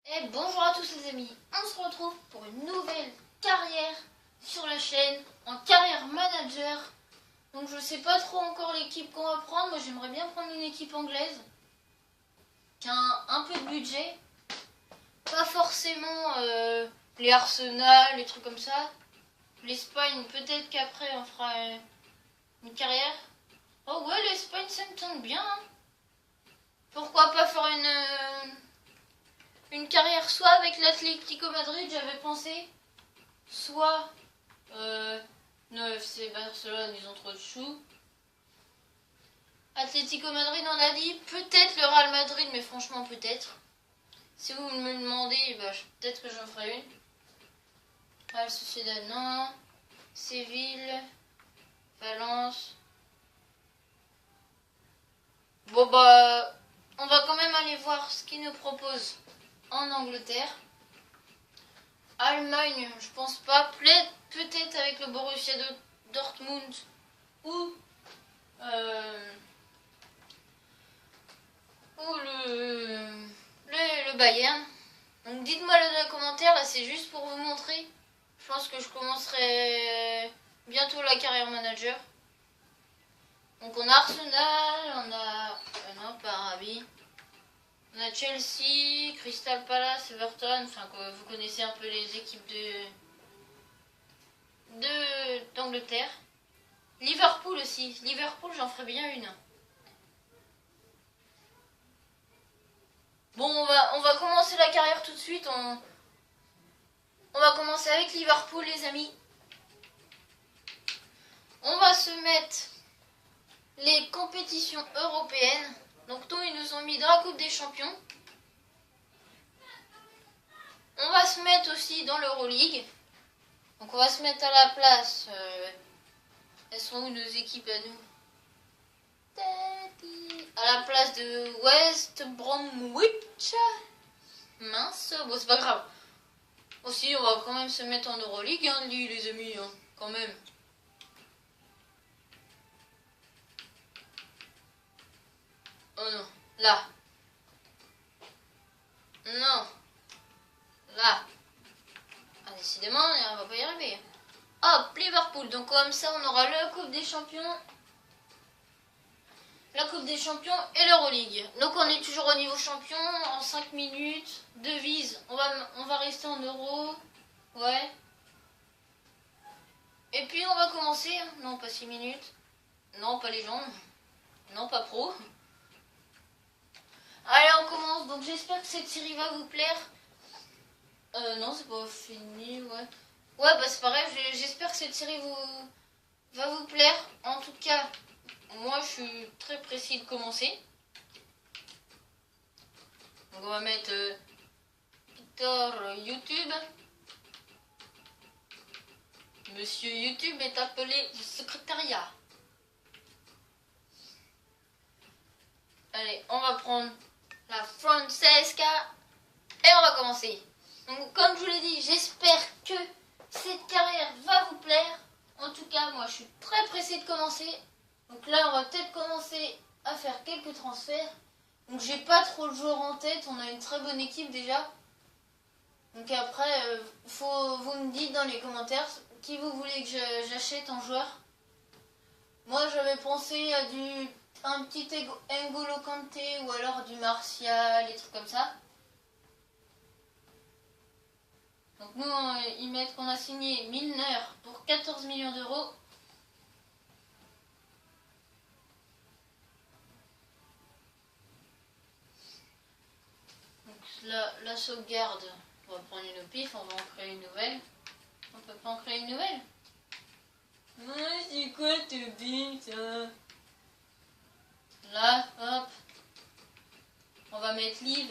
Et bonjour à tous les amis, on se retrouve pour une nouvelle carrière sur la chaîne en carrière manager. Donc je sais pas trop encore l'équipe qu'on va prendre, moi j'aimerais bien prendre une équipe anglaise qui a un peu de budget, pas forcément les Arsenal, les trucs comme ça. L'Espagne, peut-être qu'après on fera une carrière. Oh ouais, l'Espagne ça me tente bien, hein. Pourquoi pas faire une carrière soit avec l'Atlético Madrid, j'avais pensé, soit le FC Barcelone, ils ont trop de choux. Atlético Madrid, on a dit, peut-être le Real Madrid, mais franchement peut-être. Si vous me le demandez, bah, peut-être que j'en ferai une. Real Sociedad, non. Séville, Valence. Bon bah, on va quand même aller voir ce qu'ils nous proposent en Angleterre. Allemagne, je pense pas. Peut-être avec le Borussia Dortmund ou le Bayern. Donc dites-moi dans les commentaires, là c'est juste pour vous montrer. Je pense que je commencerai bientôt la carrière manager. Donc on a Arsenal, on a... non, pas Arabi. On a Chelsea, Crystal Palace, Everton, enfin vous connaissez un peu les équipes d'Angleterre. Liverpool aussi. Liverpool, j'en ferai bien une. Bon, on va commencer la carrière tout de suite. On va commencer avec Liverpool, les amis. On va se mettre les compétitions européennes. Donc, nous, ils nous ont mis dans la Coupe des Champions. On va se mettre aussi dans l'Euroleague. Donc, on va se mettre à la place. Elles sont où nos équipes à nous? À la place de West Bromwich. Mince, bon c'est pas grave. Aussi on va quand même se mettre en Euroleague, hein, les amis, hein, quand même. Oh non, là. Non. Là. Ah, décidément, on va pas y arriver. Hop, Liverpool. Donc comme ça, on aura la Coupe des Champions. La Coupe des Champions et l'Euroleague. Donc on est toujours au niveau champion en 5 minutes. Devise, on va rester en euro. Ouais. Et puis on va commencer. Non, pas 6 minutes. Non, pas légende. Non, pas pro. Allez, on commence. Donc j'espère que cette série va vous plaire. Non, c'est pas fini, ouais. Ouais, bah c'est pareil, j'espère que cette série va vous plaire. En tout cas, moi je suis très précis de commencer. Donc on va mettre Peter YouTube. Monsieur YouTube est appelé du secrétariat. Allez, on va prendre la Francesca et on va commencer. Donc comme je vous l'ai dit, j'espère que cette carrière va vous plaire. En tout cas, moi je suis très pressée de commencer. Donc là, on va peut-être commencer à faire quelques transferts. Donc j'ai pas trop de joueurs en tête, on a une très bonne équipe déjà. Donc après, vous me dites dans les commentaires qui vous voulez que j'achète en joueur. Moi j'avais pensé à un petit N'Golo Kanté ou alors du Martial, des trucs comme ça. Donc nous, ils mettent qu'on a signé Milner pour 14 millions d'euros. Donc la sauvegarde, on va prendre une au pif, on va en créer une nouvelle. On peut pas en créer une nouvelle? Ouais, c'est quoi ce bim ça? Là, hop. On va mettre Liv.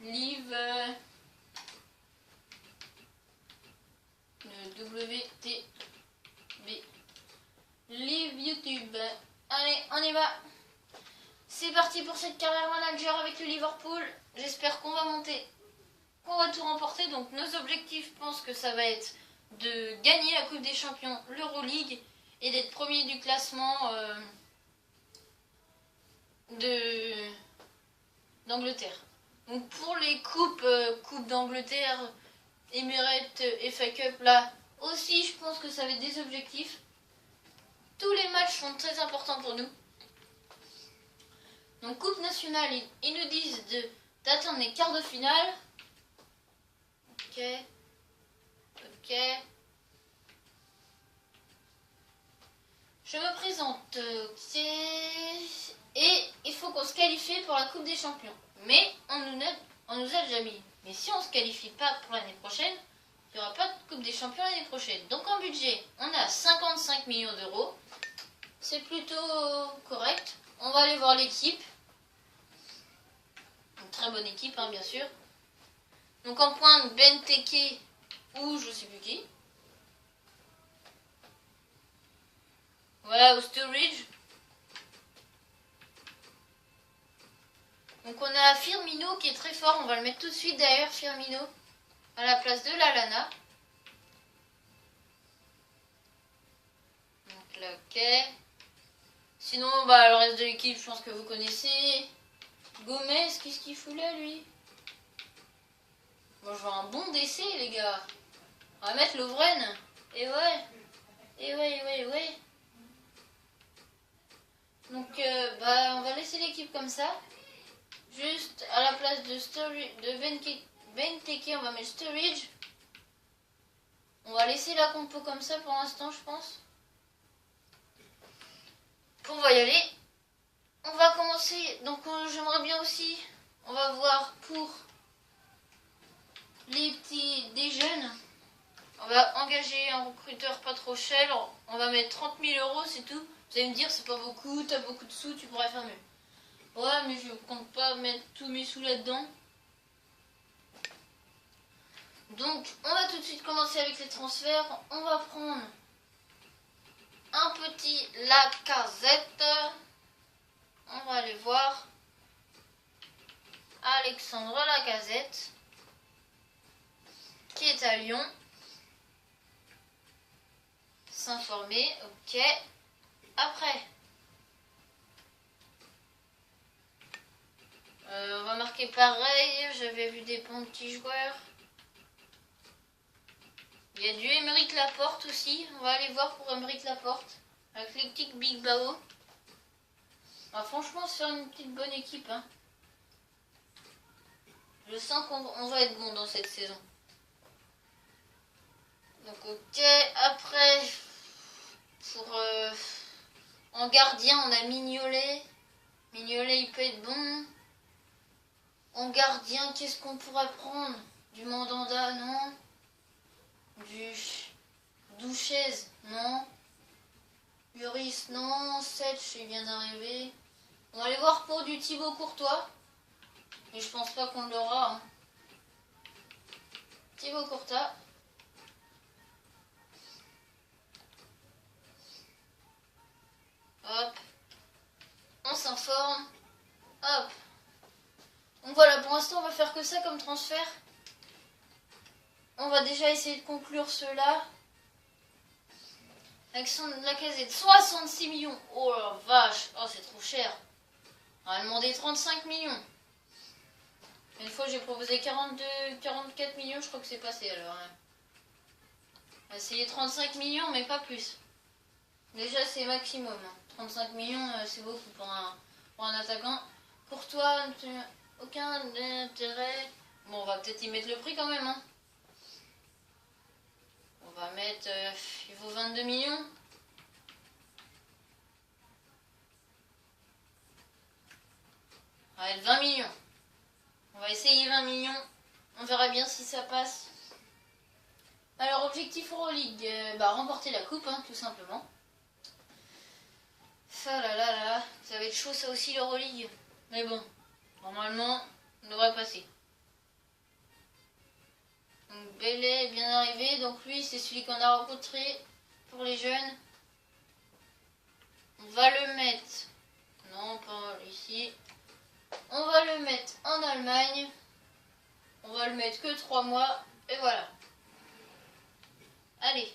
Liv. Le WTB. Liv YouTube. Allez, on y va. C'est parti pour cette carrière manager avec le Liverpool. J'espère qu'on va monter, qu'on va tout remporter. Donc nos objectifs, je pense que ça va être de gagner la Coupe des Champions, l'Euroleague et d'être premier du classement de d'Angleterre. Donc pour les coupes, Coupe d'Angleterre, Emirates, FA Cup, là aussi je pense que ça va être des objectifs. Tous les matchs sont très importants pour nous. Donc Coupe nationale, ils nous disent d'atteindre les quarts de finale. Ok. Ok. Je me présente. Et il faut qu'on se qualifie pour la Coupe des Champions. Mais on nous a déjà mis. Mais si on ne se qualifie pas pour l'année prochaine, il n'y aura pas de Coupe des Champions l'année prochaine. Donc en budget, on a 55 millions d'euros. C'est plutôt correct. On va aller voir l'équipe. Une très bonne équipe, hein, bien sûr. Donc en pointe, Benteke ou je sais plus qui. Voilà, au Sturridge. Donc on a Firmino qui est très fort. On va le mettre tout de suite d'ailleurs, Firmino, à la place de Lallana. Donc là, ok. Sinon, bah, le reste de l'équipe, je pense que vous connaissez. Gomez, qu'est-ce qu'il fout là, lui? Bon, je vois un bon décès, les gars. On va mettre Lovren. Et ouais. Et ouais, et ouais, et ouais. Donc, bah, on va laisser l'équipe comme ça. Juste à la place de Benteke, on va mettre Sturridge. On va laisser la compo comme ça pour l'instant, je pense. On va y aller. On va commencer. Donc, j'aimerais bien aussi. On va voir pour des jeunes. On va engager un recruteur pas trop cher. On va mettre 30 000 euros, c'est tout. Vous allez me dire, c'est pas beaucoup, t'as beaucoup de sous, tu pourrais faire mieux. Ouais, mais je compte pas mettre tous mes sous là-dedans. Donc, on va tout de suite commencer avec les transferts. On va prendre un petit Lacazette. On va aller voir Alexandre Lacazette, qui est à Lyon. S'informer, ok. Après, on va marquer pareil. J'avais vu des bons petits joueurs. Il y a du Aymeric Laporte aussi. On va aller voir pour Aymeric Laporte. Athletic Bilbao. Ah, franchement, c'est une petite bonne équipe. Hein. Je sens qu'on va être bon dans cette saison. Donc ok. Après, pour en gardien, on a Mignolet. Mignolet, il peut être bon. En gardien, qu'est-ce qu'on pourrait prendre? Du Mandanda, non. Du Douchez, non. Lloris, non. Setch, il vient d'arriver. On va aller voir pour du Thibaut Courtois. Mais je pense pas qu'on l'aura. Hein. Thibaut Courtois. Hop. On s'informe. Hop. Donc voilà, pour l'instant, on va faire que ça comme transfert. On va déjà essayer de conclure ceux-là. Alexandre Lacazette, 66 millions. Oh la vache. Oh, c'est trop cher. On va demander 35 millions. Une fois, j'ai proposé 44 millions. Je crois que c'est passé alors. Hein. On va essayer 35 millions, mais pas plus. Déjà, c'est maximum. 35 millions, c'est beaucoup pour un attaquant. Courtois, aucun intérêt. Bon, on va peut-être y mettre le prix quand même. Hein. On va mettre... il vaut 22 millions. On va mettre 20 millions. On va essayer 20 millions. On verra bien si ça passe. Alors, objectif Euroleague, remporter la coupe, hein, tout simplement. Ça là, ça va être chaud ça aussi l'Euroleague. Mais bon, normalement, on devrait passer. Donc Bellet est bien arrivé, donc lui c'est celui qu'on a rencontré pour les jeunes. On va le mettre, non pas ici, on va le mettre en Allemagne. On va le mettre que 3 mois, et voilà. Allez.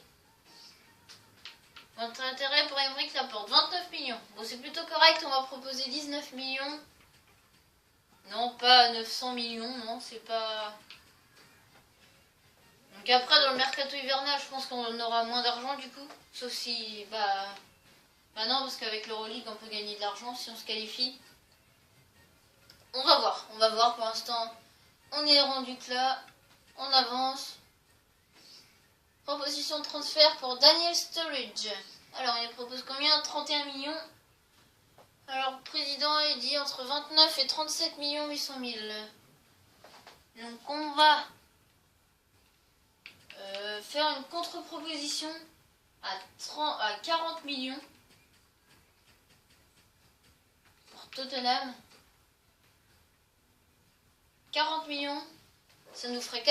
Votre intérêt pour Aymeric Laporte, 29 millions. Bon, c'est plutôt correct, on va proposer 19 millions. Non, pas 900 millions, non, c'est pas... Donc après, dans le mercato hivernal, je pense qu'on aura moins d'argent du coup. Sauf si... Bah non, parce qu'avec l'Euroleague, on peut gagner de l'argent si on se qualifie. On va voir pour l'instant. On est rendu que là, on avance. Proposition de transfert pour Daniel Sturridge. Alors, il propose combien? 31 millions. Alors, le président est dit entre 29 et 37 millions 800 000. Donc, on va faire une contre-proposition à 40 millions pour Tottenham. 40 millions, ça nous ferait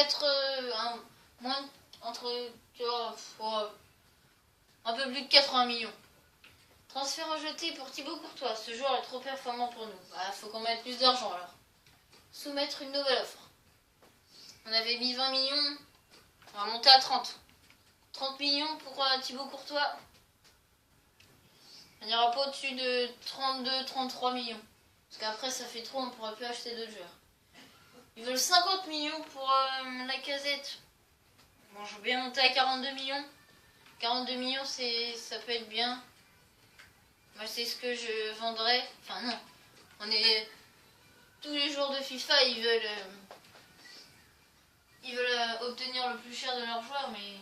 moins entre un peu plus de 80 millions. Transfert rejeté pour Thibaut Courtois. Ce joueur est trop performant pour nous. Bah, faut qu'on mette plus d'argent alors. Soumettre une nouvelle offre. On avait mis 20 millions. On va monter à 30. 30 millions pour Thibaut Courtois. On n'ira pas au-dessus de 32-33 millions. Parce qu'après ça fait trop, on ne pourra plus acheter d'autres joueurs. Ils veulent 50 millions pour Lacazette. Bon, je vais bien monter à 42 millions. 42 millions, ça peut être bien. Moi, c'est ce que je vendrais. Enfin, non. Tous les joueurs de FIFA, ils veulent obtenir le plus cher de leurs joueurs, mais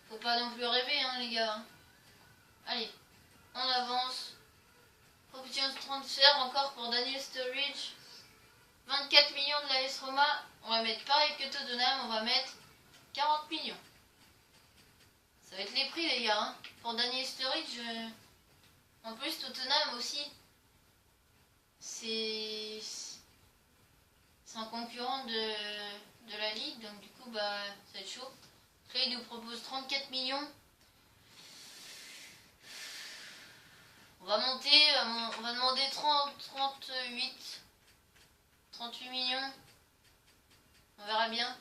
faut pas non plus rêver, hein, les gars. Allez, on avance. Proposition de transfert encore pour Daniel Sturridge. 24 millions de la l'AS Roma. On va mettre pareil que Tottenham, on va mettre 40 millions. Ça va être les prix, les gars. Hein. Pour Daniel Sturridge, en plus Tottenham aussi, c'est un concurrent de la Ligue, donc du coup, bah, ça va être chaud. Après, il nous propose 34 millions. On va monter, on va demander 38 millions. On verra bien.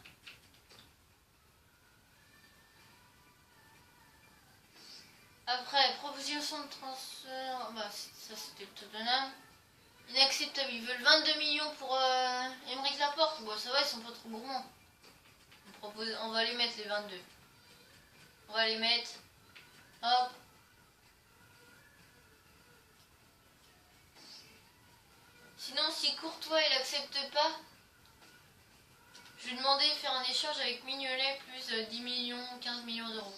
Après, proposition de transfert, bah, ça c'était le Tottenham. Inacceptable, ils veulent 22 millions pour Aymeric Laporte. Bon, ça va, ils sont pas trop gourmands. On va les mettre les 22. On va les mettre. Hop. Sinon, si Courtois il accepte pas, je vais demander de faire un échange avec Mignolet plus 10 millions, 15 millions d'euros.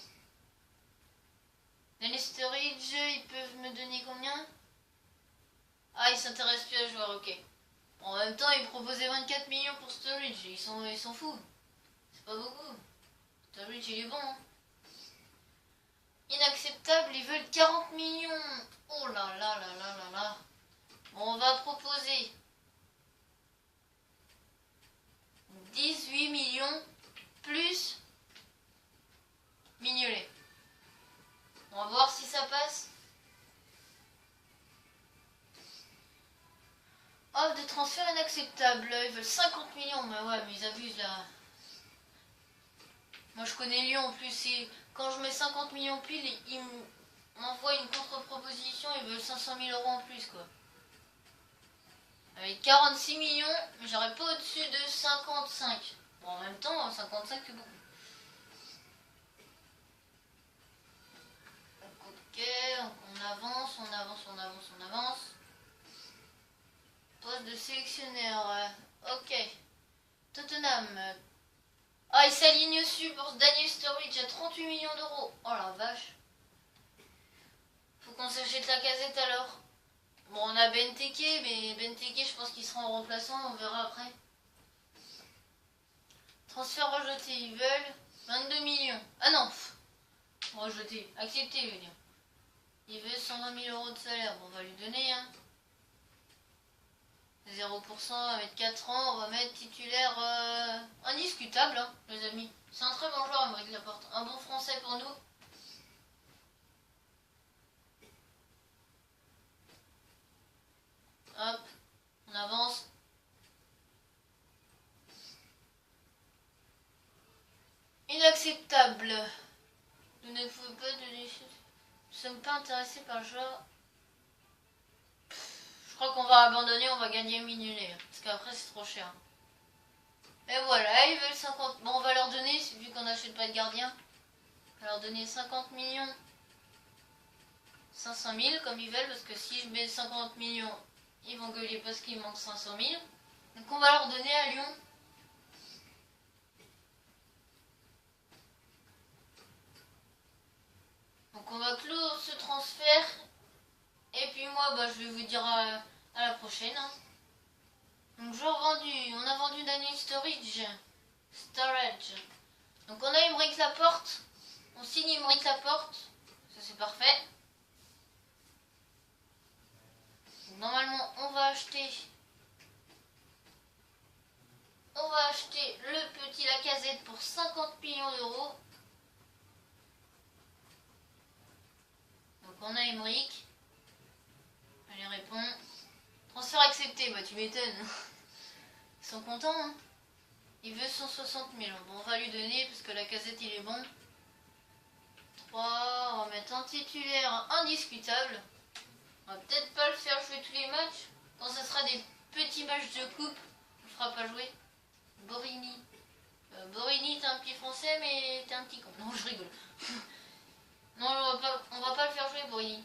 Dans les Sturridge, ils peuvent me donner combien? Ah, ils s'intéressent plus à joueur, ok. En même temps, ils proposaient 24 millions pour Sturridge, ils sont fous. C'est pas beaucoup. Sturridge, il est bon. Hein. Inacceptable, ils veulent 40 millions. Oh là là là là là là. Bon, on va proposer 18 millions plus Mignolet. On va voir si ça passe. Offre de transfert inacceptable. Ils veulent 50 millions. Mais ouais, mais ils abusent là. Moi je connais Lyon en plus. Quand je mets 50 millions pile, ils m'envoient une contre-proposition. Ils veulent 500 000 euros en plus quoi. Avec 46 millions, mais j'aurais pas au-dessus de 55. Bon, en même temps, 55 c'est beaucoup. Ok, on avance, on avance, on avance, on avance. Poste de sélectionneur. Ok. Tottenham. Ah, il s'aligne dessus pour Daniel Sturridge à 38 millions d'euros. Oh la vache. Faut qu'on s'achète la casette alors. Bon, on a Benteke, mais Benteke, je pense qu'il sera en remplaçant, on verra après. Transfert rejeté, ils veulent 22 millions. Ah non, rejeté, accepté, je veux dire. Il veut 120 000 euros de salaire, bon, on va lui donner, hein. 0%, on va mettre 4 ans, on va mettre titulaire indiscutable, hein, les amis. C'est un très bon joueur, Aymeric Laporte. Un bon français pour nous. Hop, on avance. Inacceptable. Vous ne pouvez pas donner... Nous ne sommes pas intéressés par le joueur. Je crois qu'on va va abandonner, on va gagner millionnaire. Parce qu'après, c'est trop cher. Et voilà, ils veulent 50... Bon, on va leur donner, vu qu'on n'achète pas de gardien. On va leur donner 50 millions. 500 000 comme ils veulent, parce que si je mets 50 millions, ils vont gueuler parce qu'il manque 500 000. Donc on va leur donner à Lyon. Donc on va clore ce transfert. Et puis moi, bah, je vais vous dire à la prochaine. Hein. Donc on a vendu Daniel Sturridge. Donc on a Aymeric Laporte. On signe Aymeric Laporte. Ça c'est parfait. Donc, normalement on va acheter le petit Lacazette pour 50 millions d'euros. Donc on a Aymeric. Allez, réponds. Transfert accepté, bah tu m'étonnes. Ils sont contents, hein. Il veut 160 000. Bon, on va lui donner parce que Lacazette il est bon. 3, on va mettre un titulaire indiscutable. On va peut-être pas le faire jouer tous les matchs. Quand ce sera des petits matchs de coupe, on le fera pas jouer. Borini. Borini, t'es un petit français, mais t'es un petit con. Non, je rigole. Non, on va pas le faire jouer, Borini.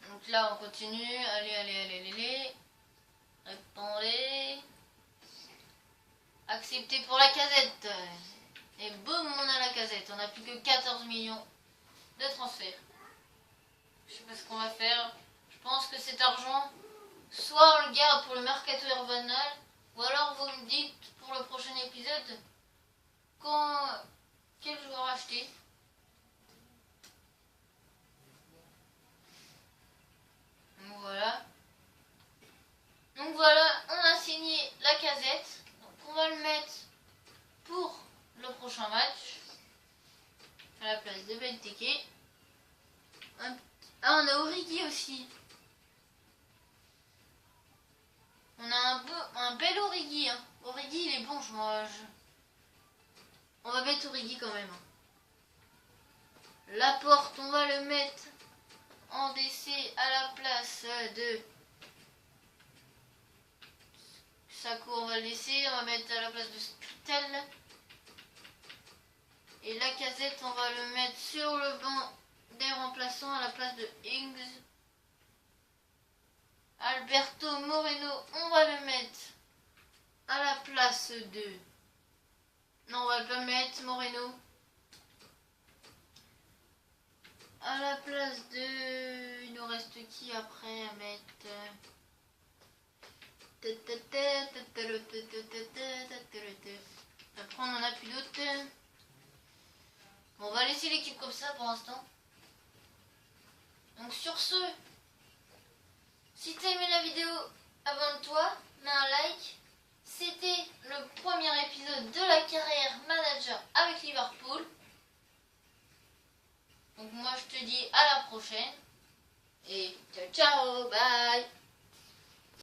Donc là, on continue. Allez. Répondez. Accepté pour la casette. Et boum, on a la casette. On n'a plus que 14 millions de transferts. Je sais pas ce qu'on va faire. Je pense que cet argent, soit on le garde pour le mercato hivernal, ou alors vous me dites pour le prochain épisode quel joueur acheter. Donc voilà. Donc voilà, on a signé la casette. Donc on va le mettre pour le prochain match à la place de Benteke. Ah, on a Origi aussi. On a un bel Origi. Hein. Origi, il est bon. On va mettre Origi quand même. Laporte, on va le mettre en DC à la place de Sako, on va le laisser. On va mettre à la place de Skrtel. Et Lacazette, on va le mettre sur le banc des remplaçants à la place de Ings. Alberto Moreno, on va le mettre à la place de... Non, on va pas le mettre, Moreno. À la place de... Il nous reste qui après à mettre? Après, on n'en a plus d'autres. On va laisser l'équipe comme ça pour l'instant. Donc sur ce, si t'as aimé la vidéo, abonne-toi, mets un like. C'était le premier épisode de la carrière manager avec Liverpool. Donc moi je te dis à la prochaine. Et ciao ciao, bye.